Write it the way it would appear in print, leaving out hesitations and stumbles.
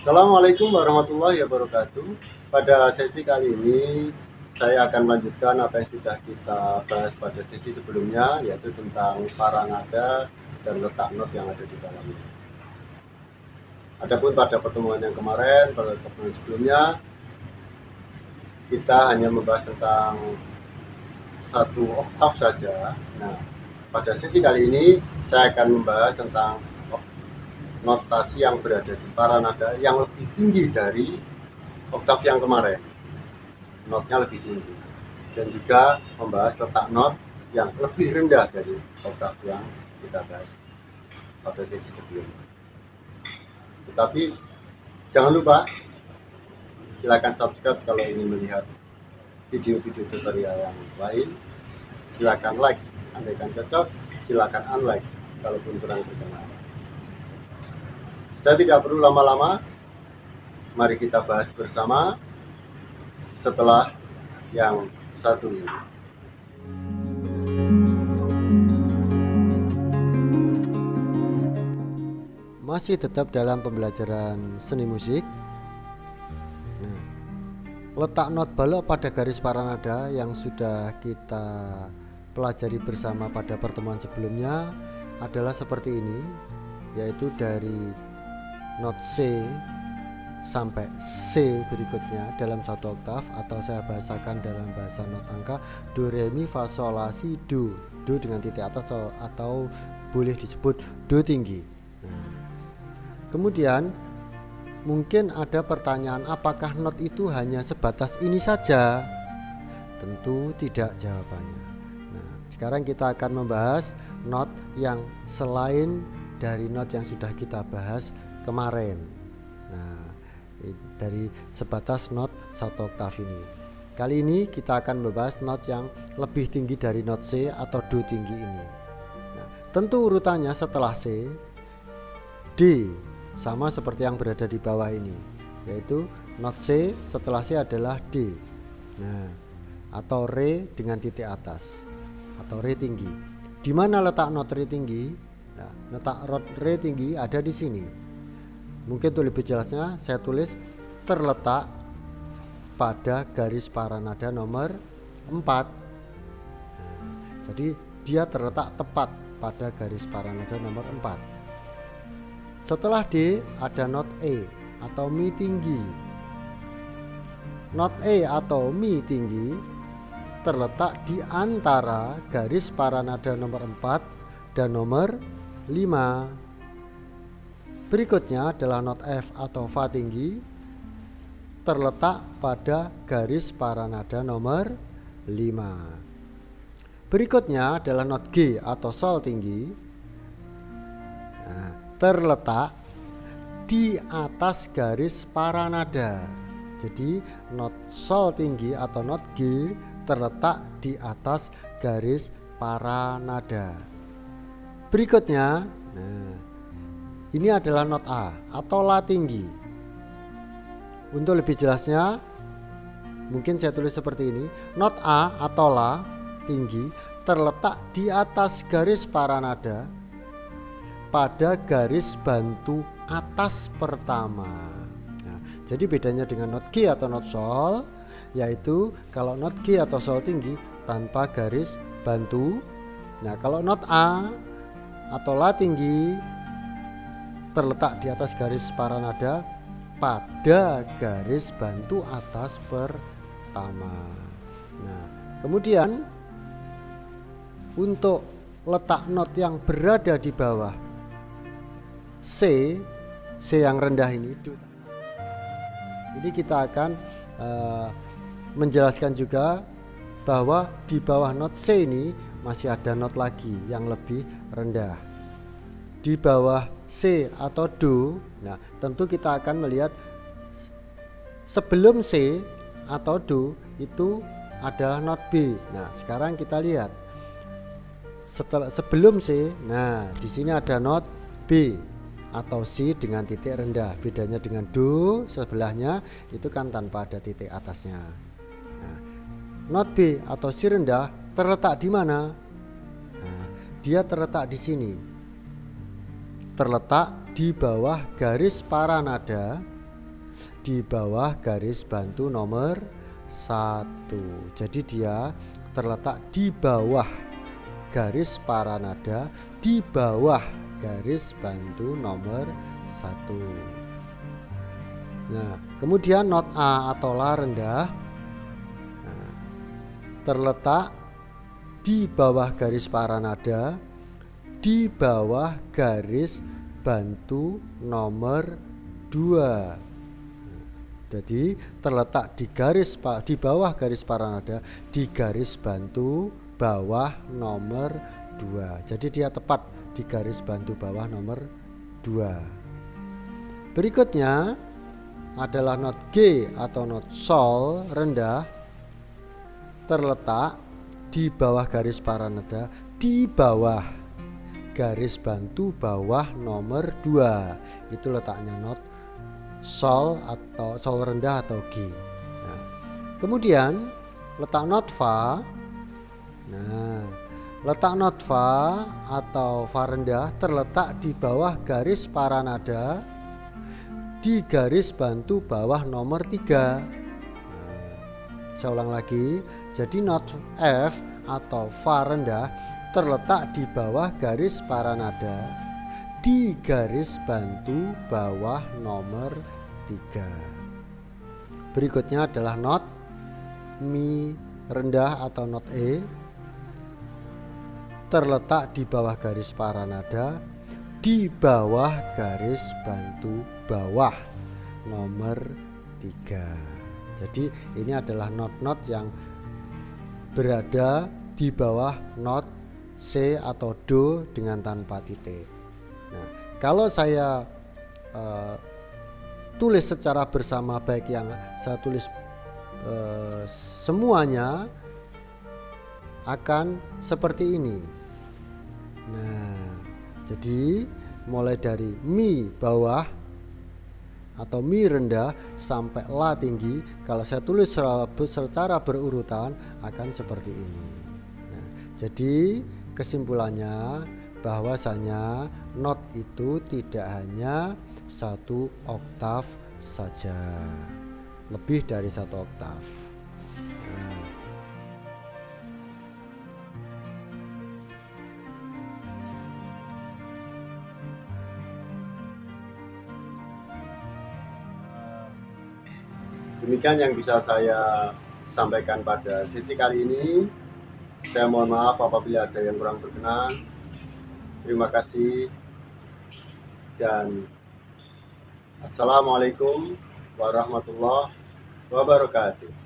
Assalamualaikum warahmatullahi wabarakatuh. Pada sesi kali ini, saya akan melanjutkan apa yang sudah kita bahas pada sesi sebelumnya, yaitu tentang paranada dan letak not yang ada di dalamnya. Adapun pada pertemuan yang kemarin, pada pertemuan sebelumnya, kita hanya membahas tentang satu oktav saja. Nah, pada sesi kali ini, saya akan membahas tentang notasi yang berada di paranada yang lebih tinggi dari oktav yang kemarin. Notnya lebih tinggi, dan juga membahas letak not yang lebih rendah dari oktav yang kita bahas pada sesi sebelumnya. Tetapi jangan lupa silakan subscribe kalau ingin melihat video-video tutorial yang lain. Silakan like andaikan cocok, silakan unlike kalaupun kurang berkenan. Saya tidak perlu lama-lama, mari kita bahas bersama setelah yang satu ini. Masih tetap dalam pembelajaran seni musik. Nah, letak not balok pada garis paranada yang sudah kita pelajari bersama pada pertemuan sebelumnya adalah seperti ini, yaitu dari not C sampai C berikutnya dalam satu oktav, atau saya bahasakan dalam bahasa not angka do re mi fa sol la si do. Do dengan titik atas atau boleh disebut do tinggi. Nah, kemudian mungkin ada pertanyaan, apakah not itu hanya sebatas ini saja? Tentu tidak jawabannya. Nah, sekarang kita akan membahas not yang selain dari not yang sudah kita bahas kemarin. Nah, dari sebatas not satu oktav ini. Kali ini kita akan membahas not yang lebih tinggi dari not C atau do tinggi ini. Nah, tentu urutannya setelah C, D, sama seperti yang berada di bawah ini, yaitu not C setelah C adalah D. Nah, atau re dengan titik atas, atau re tinggi. Di mana letak not re tinggi? Nah, letak not re tinggi ada di sini. Mungkin untuk lebih jelasnya saya tulis terletak pada garis paranada nomor 4. Nah, jadi dia terletak tepat pada garis paranada nomor 4. Setelah D ada not E atau mi tinggi. Not E atau mi tinggi terletak di antara garis paranada nomor 4 dan nomor 5. Berikutnya adalah not F atau fa tinggi, terletak pada garis paranada nomor 5. Berikutnya adalah not G atau sol tinggi, terletak di atas garis paranada. Jadi not sol tinggi atau not G terletak di atas garis paranada. Berikutnya, nah, ini adalah not A atau la tinggi. Untuk lebih jelasnya, mungkin saya tulis seperti ini. Not A atau la tinggi terletak di atas garis paranada pada garis bantu atas pertama. Nah, jadi bedanya dengan not G atau not sol, yaitu kalau not G atau sol tinggi tanpa garis bantu. Nah, kalau not A atau la tinggi terletak di atas garis paranada pada garis bantu atas pertama. Nah, kemudian untuk letak not yang berada di bawah C yang rendah ini kita akan menjelaskan juga bahwa di bawah not C ini masih ada not lagi yang lebih rendah. Di bawah C atau do, nah tentu kita akan melihat sebelum C atau do itu adalah not B. Nah, sekarang kita lihat sebelum C, nah di sini ada not B atau C dengan titik rendah. Bedanya dengan do sebelahnya itu kan tanpa ada titik atasnya. Nah, not B atau C rendah terletak di mana? Nah, dia terletak di sini. Terletak di bawah garis paranada di bawah garis bantu nomor 1. Jadi dia terletak di bawah garis paranada, di bawah garis bantu nomor 1. Nah, kemudian not A atau La rendah terletak di bawah garis paranada, di bawah garis bantu nomor 2. Jadi terletak di bawah garis paranada, di garis bantu bawah nomor 2. Jadi dia tepat di garis bantu bawah nomor 2. Berikutnya adalah not G atau not Sol rendah, terletak di bawah garis paranada, di bawah garis bantu bawah nomor 2. Itu letaknya not Sol atau Sol rendah atau G. Nah, kemudian letak not Fa. Nah, letak not Fa atau Fa rendah terletak di bawah garis paranada, di garis bantu bawah nomor 3. Saya ulang lagi. Jadi not F atau Fa rendah terletak di bawah garis paranada, di garis bantu bawah nomor 3. Berikutnya adalah not Mi rendah atau not E, terletak di bawah garis paranada, di bawah garis bantu bawah nomor 3. Jadi ini adalah not-not yang berada di bawah not C atau Do dengan tanpa titik. Nah, kalau saya tulis secara bersama, baik yang saya tulis semuanya akan seperti ini. Nah, jadi mulai dari Mi bawah atau Mi rendah sampai La tinggi, kalau saya tulis secara berurutan akan seperti ini. Nah, jadi kesimpulannya bahwasanya not itu tidak hanya 1 oktav saja, lebih dari 1 oktav. Nah, demikian yang bisa saya sampaikan pada sesi kali ini. Saya mohon maaf apabila ada yang kurang berkenan. Terima kasih dan Assalamualaikum warahmatullahi wabarakatuh.